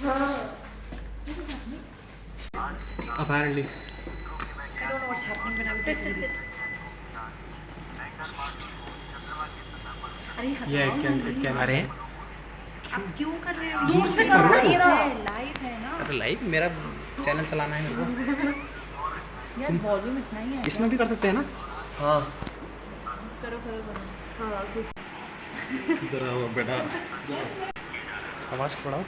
Apparently. I don't know what's happening when I was eating. अरे Yeah, it can. अरे आप क्यों कर रहे हो? दूर से करो। लाइव है ना। अरे लाइव मेरा चैनल चलाना है मेरे को। यार वॉल्यूम इतना ही है। इसमें भी कर सकते हैं ना? हाँ करो करो करो। हाँ इधर आओ बेटा। आवाज़ बढ़ाओ।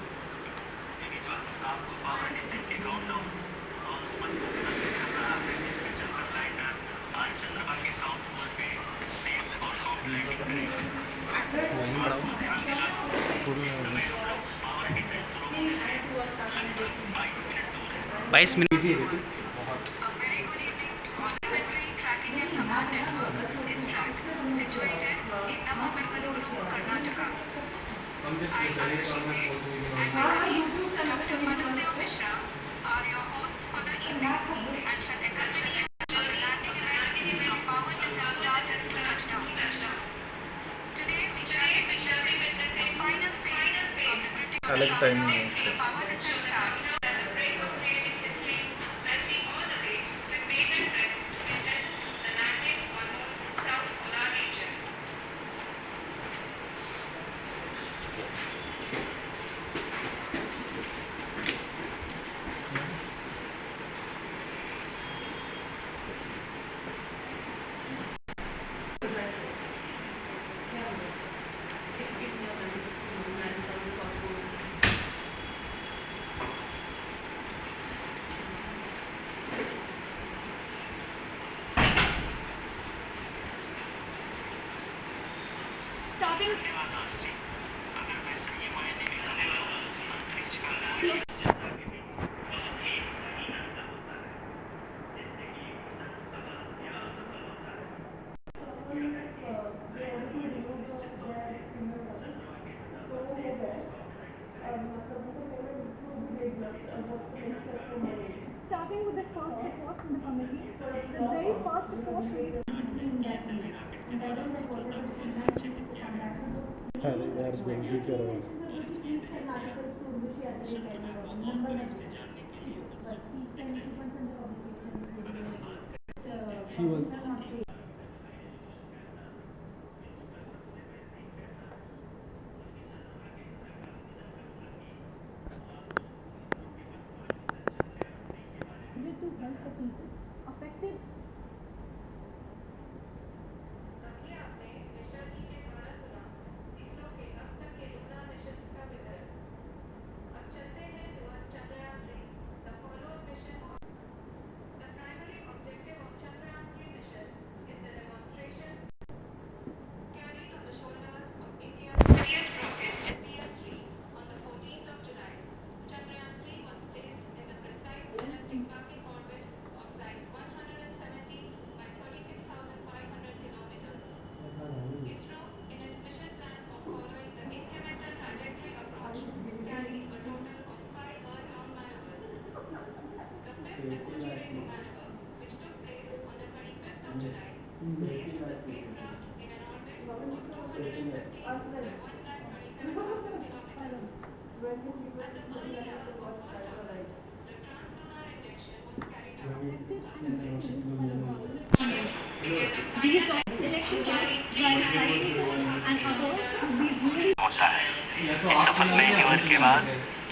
वॉल्यूम बढ़ाओ। 22 मिनट। अलग टाइमिंग है उसका। Starting with the first report from the committee, the very first report raised अरे यार जल्दी करो। She was to help the people affected. These election costs, driver's licenses and others would be really होता है। इस सफल मैन्यूवर के बाद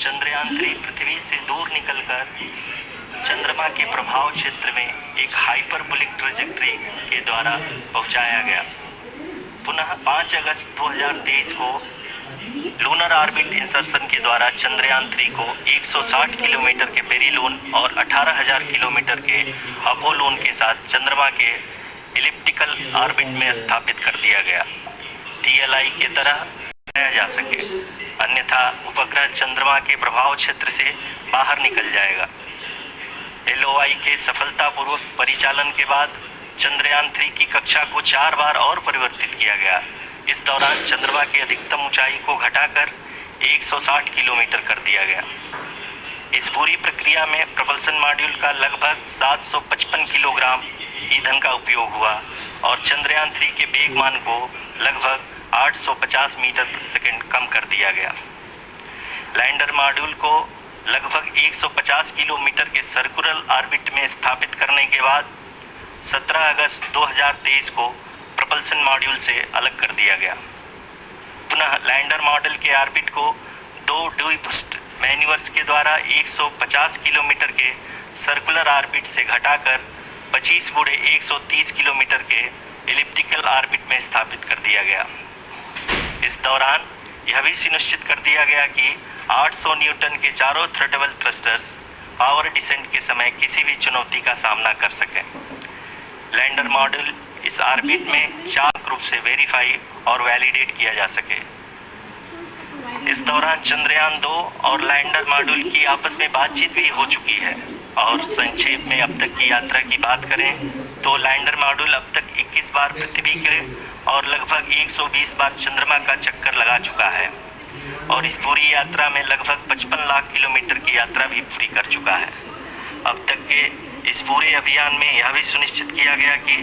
चंद्रयान 3 पृथ्वी से दूर निकलकर चंद्रमा के प्रभाव क्षेत्र में एक हाइपरबोलिक ट्रेजेक्टरी के द्वारा पहुंचाया गया। पुनः 5 अगस्त 2023 को लूनर ऑर्बिट इंसर्शन के द्वारा चंद्रयान 3 को 160 किलोमीटर के पेरिलोन और 18,000 किलोमीटर के अपोलोन के साथ चंद्रमा के इलिप्टिकल ऑर्बिट में स्थापित कर दिया गया। TLI के तरह बनाया जा सके, अन्यथा उपग्रह चंद्रमा के प्रभाव क्षेत्र से बाहर निकल जाएगा। LOI के सफलतापूर्वक परिचालन के बाद चंद्रयान 3 की कक्षा को 4 बार और परिवर्तित किया गया। इस दौरान चंद्रमा की अधिकतम ऊंचाई को घटाकर 160 किलोमीटर कर दिया गया। इस पूरी प्रक्रिया में प्रपल्सन मॉड्यूल का लगभग 755 किलोग्राम ईंधन का उपयोग हुआ और चंद्रयान 3 के वेग मान को लगभग 850 मीटर प्रति सेकंड कम कर दिया गया। लैंडर मॉड्यूल को लगभग 150 किलोमीटर के सर्कुलर ऑर्बिट में स्थापित करने के बाद 17 अगस्त 2023 को प्रपल्सन मॉड्यूल से अलग कर दिया गया। पुनः लैंडर मॉडल के ऑर्बिट को 2 ड्यूबूस्ट मैन्यूवर्स के द्वारा 150 किलोमीटर के सर्कुलर ऑर्बिट से घटाकर 25 गुणे 130 किलोमीटर के एलिप्टिकल ऑर्बिट में स्थापित कर दिया गया। इस दौरान यह भी सुनिश्चित कर दिया गया कि 800 न्यूटन के चारों थ्रटेबल थ्रस्टर्स पावर डिसेंट के समय किसी भी चुनौती का सामना कर सकें। लैंडर मॉड्यूल इस ऑर्बिट में चाक रूप से वेरीफाई और वैलिडेट किया जा सके। इस दौरान चंद्रयान 2 और लैंडर मॉड्यूल की आपस में बातचीत भी हो चुकी है। और संक्षेप में अब तक की यात्रा की बात करें तो लैंडर मॉड्यूल अब तक 21 बार पृथ्वी के और लगभग 120 बार चंद्रमा का चक्कर लगा चुका है और इस पूरी यात्रा में लगभग 55 लाख किलोमीटर की यात्रा भी पूरी कर चुका है। अब तक के इस पूरे अभियान में यह भी सुनिश्चित किया गया कि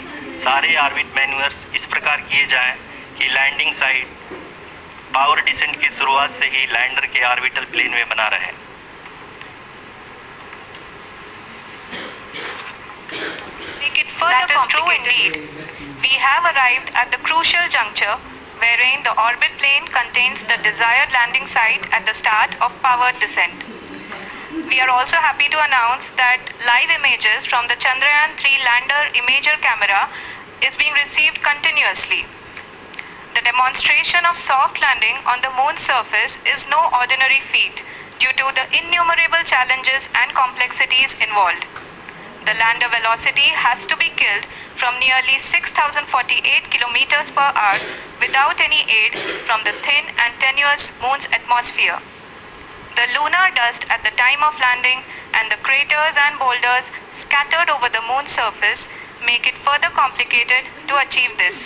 सारे ऑर्बिट मैन्यूवर्स इस प्रकार किए जाएं कि लैंडिंग साइट पावर डिसेंट की शुरुआत से ही लैंडर के ऑर्बिटल प्लेन में बना रहे। That is true indeed. We have arrived at the crucial juncture wherein the orbit plane contains the desired landing site at the start of powered descent. We are also happy to announce that live images from the Chandrayaan-3 lander imager camera is being received continuously. The demonstration of soft landing on the moon's surface is no ordinary feat due to the innumerable challenges and complexities involved. The lander velocity has to be killed from nearly 6,048 kilometers per hour without any aid from the thin and tenuous moon's atmosphere. The lunar dust at the time of landing and the craters and boulders scattered over the moon's surface make it further complicated to achieve this.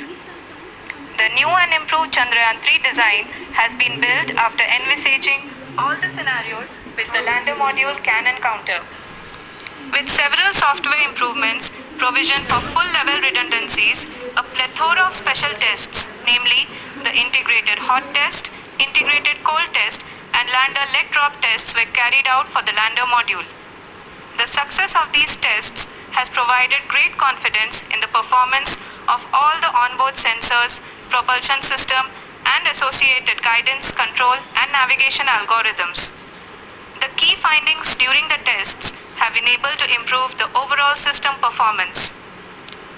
The new and improved Chandrayaan-3 design has been built after envisaging all the scenarios which the lander module can encounter. With several software improvements, provision for full-level redundancies, a plethora of special tests, namely the integrated hot test, integrated cold test, and lander leg drop tests were carried out for the lander module. The success of these tests has provided great confidence in the performance of all the onboard sensors, propulsion system, and associated guidance, control, and navigation algorithms. The key findings during the tests have been able to improve the overall system performance.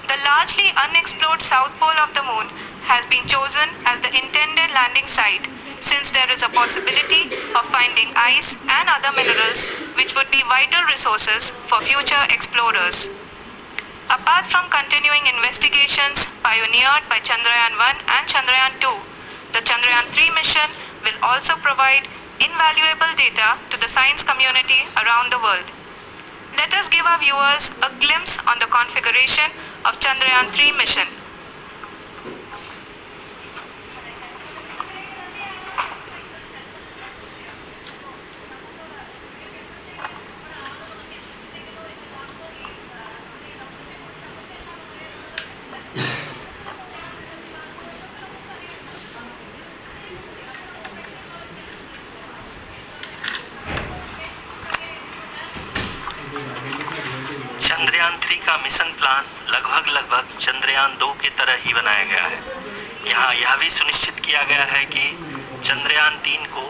The largely unexplored south pole of the moon has been chosen as the intended landing site since there is a possibility of finding ice and other minerals which would be vital resources for future explorers. Apart from continuing investigations pioneered by Chandrayaan-1 and Chandrayaan-2, the Chandrayaan-3 mission will also provide invaluable data to the science community around the world. Let us give our viewers a glimpse on the configuration of Chandrayaan-3 mission. Chandrayaan-3 का mission plan लगभग चंद्रयान 2 की तरह ही बनाया गया है। यहाँ यह भी सुनिश्चित किया गया है कि चंद्रयान 3 को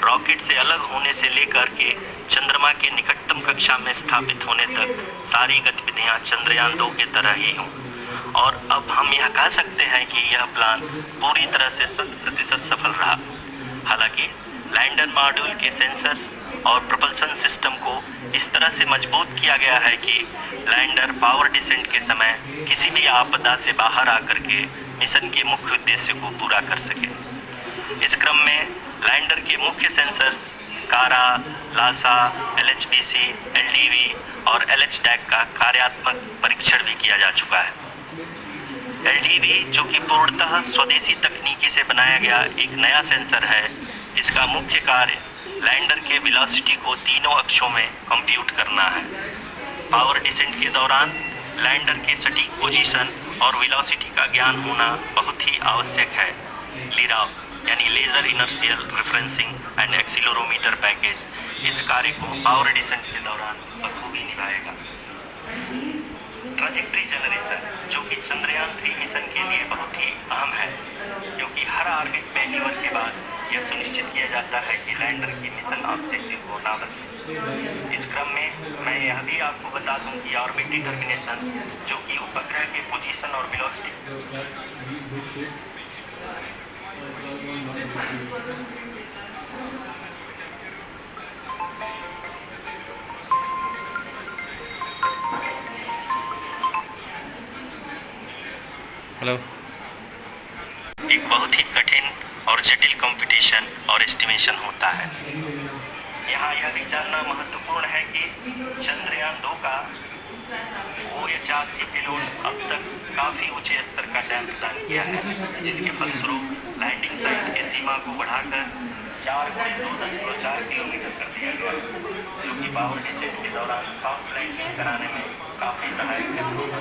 रॉकेट से अलग होने से लेकर के चंद्रमा के निकटतम कक्षा में स्थापित होने तक सारी गतिविधियाँ चंद्रयान 2 की तरह ही हों। और अब हम यह कह सकते हैं कि यह प्लान पूरी तरह से 100% सफल रहा। हालांकि लैंडर मॉड्यूल के सेंसर्स और प्रोपल्शन सिस्टम को इस तरह से मजबूत किया गया है कि लैंडर पावर डिसेंट के समय किसी भी आपदा से बाहर आकर के मिशन के मुख्य उद्देश्य को पूरा कर सके। इस क्रम में लैंडर के मुख्य सेंसर्स कारा, लासा, LHBC, LDV और LHDAC का कार्यात्मक परीक्षण भी किया जा चुका है। LDV जो कि पूर्णतः स्वदेशी तकनीकी से बनाया गया एक नया सेंसर है, इसका मुख्य कार्य लैंडर के वेलोसिटी को तीनों अक्षों में कंप्यूट करना है। पावर डिसेंट के दौरान लैंडर के सटीक पोजीशन और वेलोसिटी का ज्ञान होना बहुत ही आवश्यक है। लीरा यानी laser inertial referencing and accelerometer package इस कार्य को पावर डिसेंट के दौरान बखूबी निभाएगा। ट्रैजेक्टरी जनरेशन जो कि चंद्रयान 3 मिशन के लिए बहुत ही अहम है, क्योंकि हर ऑर्बिट मैन्यूवर के बाद यह सुनिश्चित किया जाता है कि लैंडर की मिशन ऑब्जेक्टिव को ना बदले। इस क्रम में मैं यह भी आपको बता दूं कि ऑर्बिट डिटर्मिनेशन जो कि उपग्रह के पोजीशन और वेलोसिटी हेलो। एक बहुत ही कठिन और जटिल कंपटीशन और एस्टिमेशन होता है। यहाँ यह भी जानना महत्वपूर्ण है कि चंद्रयान 2 का OHRC पेलोड अब तक काफ़ी ऊंचे स्तर का डैम्प प्रदान किया है, जिसके फलस्वरूप लैंडिंग साइट की सीमा को बढ़ाकर 4x2.4 किलोमीटर कर दिया गया, जो कि पावर डिसेंट के दौरान सॉफ्ट लैंडिंग कराने में काफ़ी सहायक सिद्ध होगा।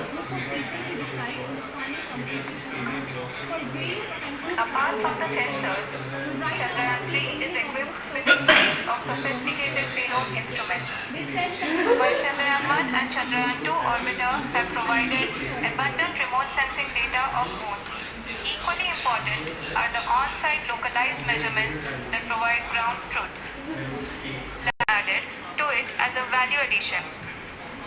Apart from the sensors, Chandrayaan 3 is equipped with a suite of sophisticated payload instruments. While Chandrayaan 1 and Chandrayaan 2 orbiter have provided abundant remote sensing data of Moon, equally important are the on-site localized measurements that provide ground truths. Added to it as a value addition.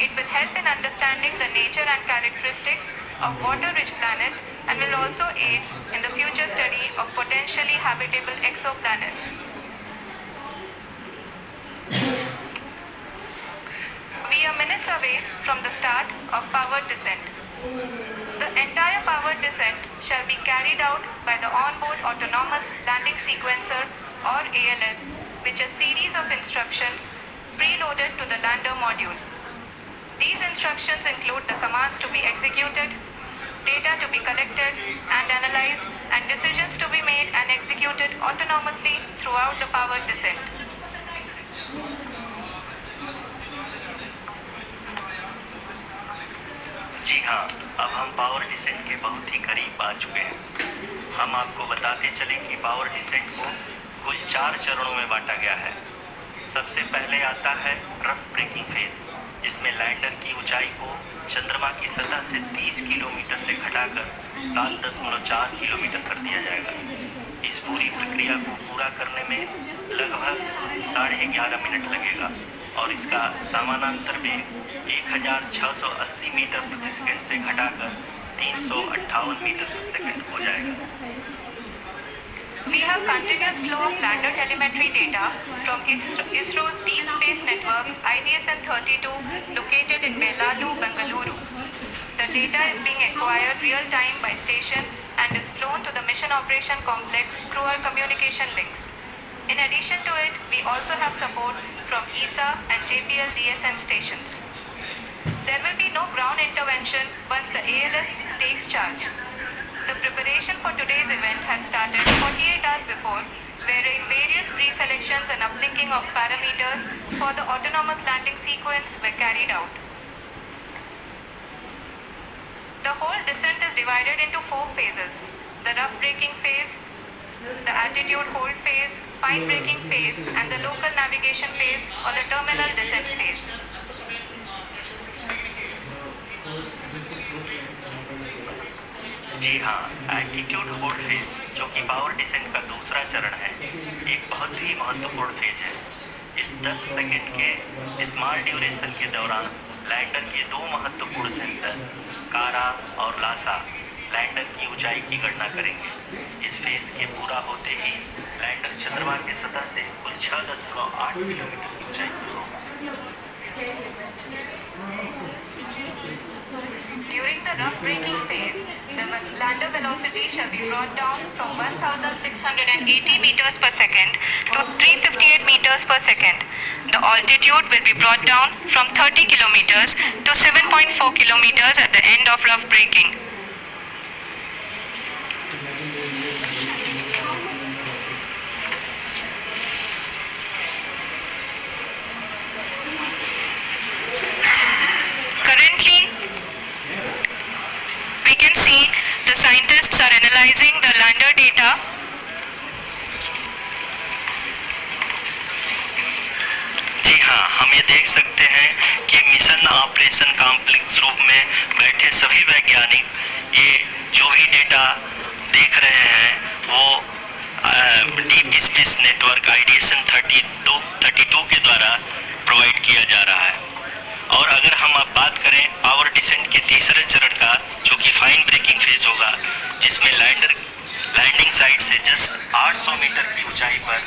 It will help in understanding the nature and characteristics of water-rich planets and will also aid in the future study of potentially habitable exoplanets. We are minutes away from the start of powered descent. The entire powered descent shall be carried out by the onboard autonomous landing sequencer or ALS, which is a series of instructions preloaded to the lander module. These instructions include the commands to be executed, data to be collected and analyzed, and decisions to be made and executed autonomously throughout the powered descent. जी हाँ, अब हम power descent के बहुत ही करीब आ चुके हैं। हम आपको बताते चले कि पावर डिसेंट को कुल 4 चरणों में बांटा गया है। सबसे पहले आता है रफ ब्रेकिंग फेज, जिसमें लैंडर की ऊंचाई को चंद्रमा की सतह से 30 किलोमीटर से घटाकर 7.4 किलोमीटर कर दिया जाएगा। इस पूरी प्रक्रिया को पूरा करने में लगभग 11.5 मिनट लगेगा और इसका समानांतर वेग 1680 मीटर प्रति सेकंड से घटाकर 358 मीटर प्रति सेकंड हो जाएगा। We have continuous flow of lander telemetry data from ISRO's Deep Space Network IDSN-32 located in Belalu, Bengaluru. The data is being acquired real-time by station and is flown to the Mission Operation Complex through our communication links. In addition to it, we also have support from ESA and JPL DSN stations. There will be no ground intervention once the ALS takes charge. The preparation for today's event had started 48 hours before, wherein various pre-selections and uplinking of parameters for the autonomous landing sequence were carried out. The whole descent is divided into 4 phases: the rough braking phase, the attitude hold phase, fine braking phase, and the local navigation phase or the terminal descent phase. जी हाँ, altitude hold phase जो कि power descent का दूसरा चरण है, एक बहुत ही महत्वपूर्ण फेज है। इस 10 सेकंड के स्मॉल ड्यूरेशन के दौरान लैंडर के 2 महत्वपूर्ण सेंसर कारा और लासा लैंडर की ऊंचाई की गणना करेंगे। इस फेज के पूरा होते ही लैंडर चंद्रमा की सतह से कुल 6.8 किलोमीटर की ऊंचाई पर होगा। During the rough braking phase, the lander velocity shall be brought down from 1680 meters per second to 358 meters per second. The altitude will be brought down from 30 kilometers to 7.4 kilometers at the end of rough braking. Currently, we can see the scientists are analyzing the lander data जी हाँ, हम ये देख सकते हैं कि mission operation complex रूप में बैठे सभी वैज्ञानिक ये जो भी डेटा देख रहे हैं वो डीप स्पेस नेटवर्क आइडिएशन 32 के द्वारा प्रोवाइड किया जा रहा है। और अगर हम अब बात करें पावर डिसेंट के तीसरे चरण का, जो कि फाइन ब्रेकिंग फेज होगा, जिसमें लैंडिंग साइट से जस्ट 800 मीटर की ऊंचाई पर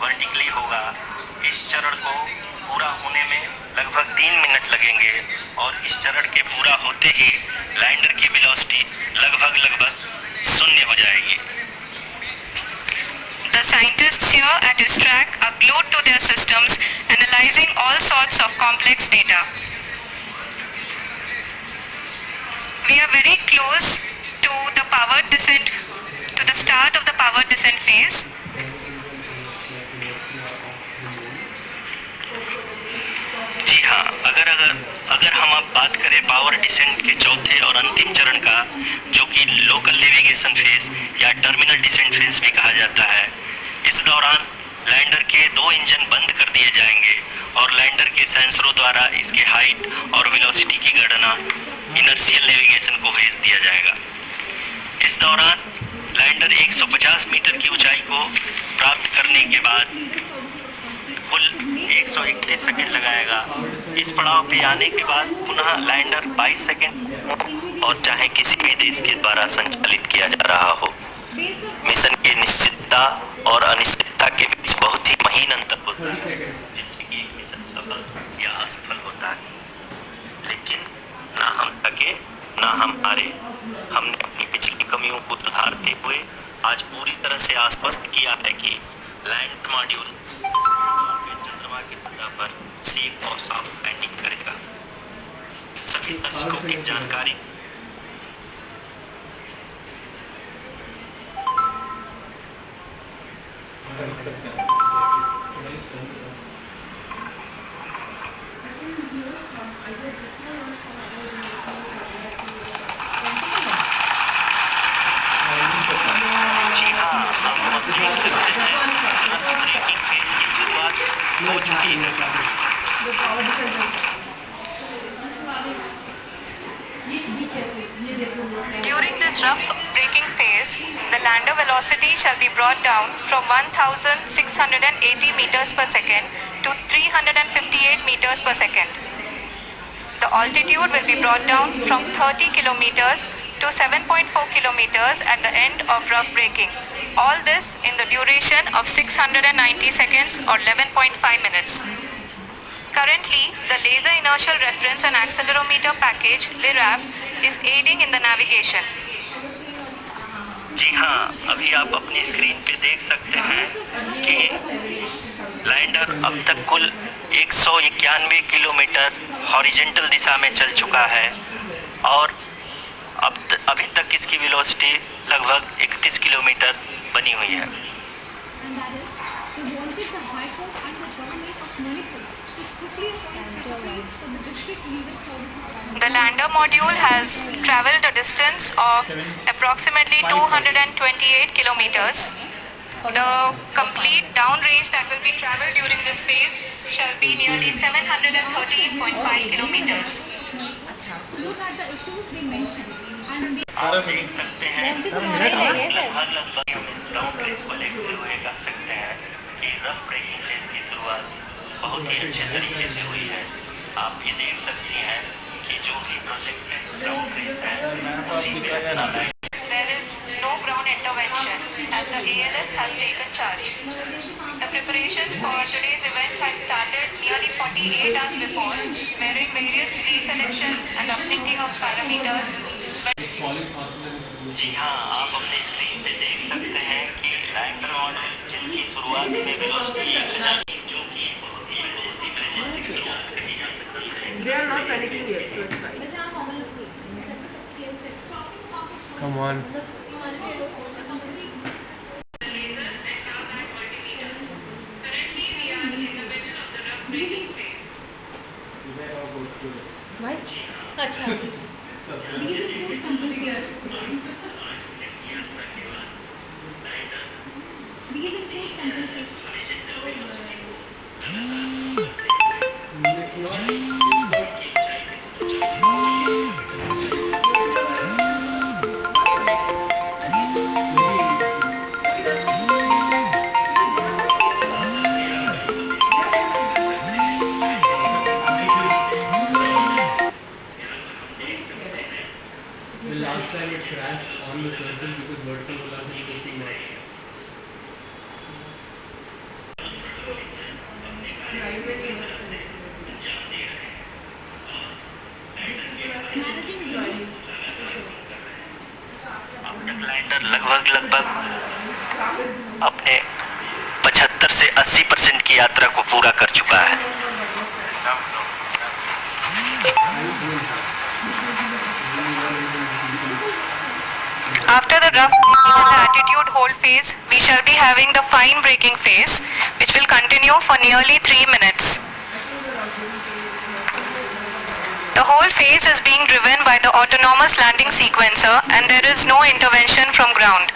वर्टिकली होगा। इस चरण को पूरा होने में लगभग 3 मिनट लगेंगे और इस चरण के पूरा होते ही लैंडर की वेलोसिटी लगभग 0 हो जाएगी। The scientists here at this track are glued to their systems, analyzing all sorts of complex data. We are very close to the power descent, to the start of the power descent phase. जी हाँ, अगर हम अब बात करें power descent के चौथे और अंतिम चरण का, जो कि लोकल नेविगेशन फेज या टर्मिनल डिसेंट फेज भी कहा जाता है, इस दौरान लैंडर के 2 इंजन बंद कर दिए जाएंगे और लैंडर के सेंसरों द्वारा इसके हाइट और वेलोसिटी की गणना इनर्शियल नेविगेशन को भेज दिया जाएगा। इस दौरान लैंडर 150 मीटर की ऊंचाई को प्राप्त करने के बाद कुल 131 सेकंड लगाएगा। इस पड़ाव पे आने के बाद पुनः लैंडर 22 सेकंड और चाहे किसी भी देश के द्वारा संचालित किया जा रहा हो, मिशन की निश्चितता और अनिश्चितता के बीच बहुत ही महीन अंतर होता है, जिससे कि एक मिशन सफल या असफल होता है। लेकिन ना हम थके ना हम हारे। हमने अपनी पिछली कमियों को सुधारते हुए आज पूरी तरह से आश्वस्त किया है कि लैंड मॉड्यूल चंद्रमा की सतह पर सेफ और सॉफ्ट लैंडिंग करेगा। सभी दर्शकों की जानकारी जी हाँ, हम अब देख सकते हैं ब्रेकिंग फेज की शुरुआत हो चुकी है। During this rough braking phase, the lander velocity shall be brought down from 1680 meters per second to 358 meters per second. The altitude will be brought down from 30 kilometers to 7.4 kilometers at the end of rough braking. All this in the duration of 690 seconds or 11.5 minutes. Currently, the Laser Inertial Reference and Accelerometer package (LIRAP) is aiding in the navigation. जी हाँ, अभी आप अपनी screen पे देख सकते हैं कि lander अब तक कुल 191 किलोमीटर हॉरिजेंटल दिशा में चल चुका है और अभी तक इसकी वेलोसिटी लगभग 31 किलोमीटर बनी हुई है। The lander module has traveled a distance of approximately 228 kilometers. The complete downrange that will be traveled during this phase shall be nearly 713.5 kilometers. आप देख सकते हैं लगभग हम इस राउंड रेस को लेते हुए कह सकते हैं कि रफ ब्रेकिंग रेस की शुरुआत बहुत ही अच्छे तरीके से हुई है। आप ये देख सकती हैं कि जो भी प्रोजेक्टेड राउंड रेस है उसी में अपना There is no ground intervention as the ALS has taken charge. The preparation for today's event had started nearly 48 hours before, wearing various pre-selections and uplinking of parameters. जी हाँ, आप अपने screen पे देख सकते हैं कि लैंडर मॉडल जिसकी शुरुआत में वेलोसिटी 1000 जो कि बहुत ही रियलिस्टिक कही जा सकती है। They are not panicking yet, so it's fine. Come on. The laser and Kalman altimeters. Currently, we are in the middle of the rough braking phase. What? अच्छा These include compensation. circle because vertical velocity is too much. Managing relief. अब तक lander लगभग अपने 75 से 80% की यात्रा को पूरा कर चुका है। After the rough braking and the attitude hold phase, we shall be having the fine braking phase, which will continue for nearly 3 minutes. The whole phase is being driven by the autonomous landing sequencer and there is no intervention from ground.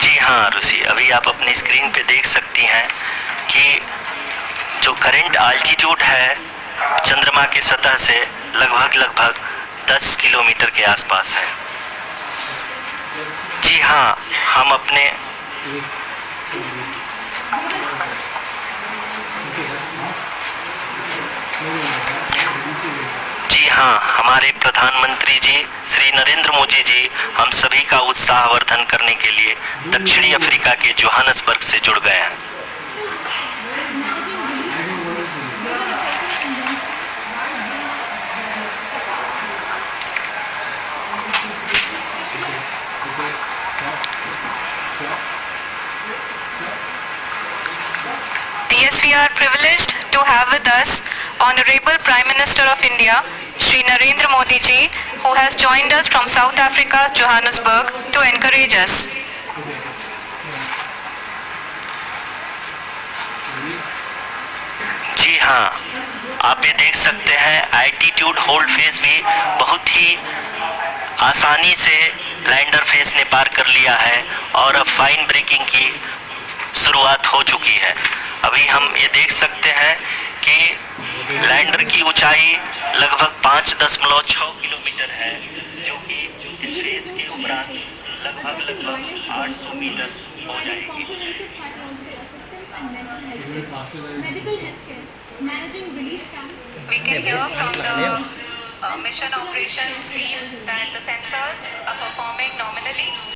जी हाँ रुसी, अभी आप अपनी screen पे देख सकती हैं कि जो करंट आल्टीट्यूड है चंद्रमा के सतह से लगभग 10 किलोमीटर के आसपास है। जी हाँ, हम अपने हमारे प्रधानमंत्री जी श्री नरेंद्र मोदी जी हम सभी का उत्साहवर्धन करने के लिए दक्षिणी अफ्रीका के जोहानसबर्ग से जुड़ गए हैं। Yes, we are privileged to have with us Honorable Prime Minister of India, Shri Narendra Modi ji, who has joined us from South Africa's Johannesburg to encourage us. जी हाँ, आप ये देख सकते हैं एल्टीट्यूड होल्ड फेज भी बहुत ही आसानी से लैंडर फेज ने पार कर लिया है और अब फाइन ब्रेकिंग की शुरुआत हो चुकी है। अभी हम ये देख सकते हैं कि लैंडर की ऊंचाई लगभग 5.6 किलोमीटर है, जो कि इस फेज के उपरांत लगभग 800 मीटर हो जाएगी। We can hear from the mission operations team that the sensors are performing nominally.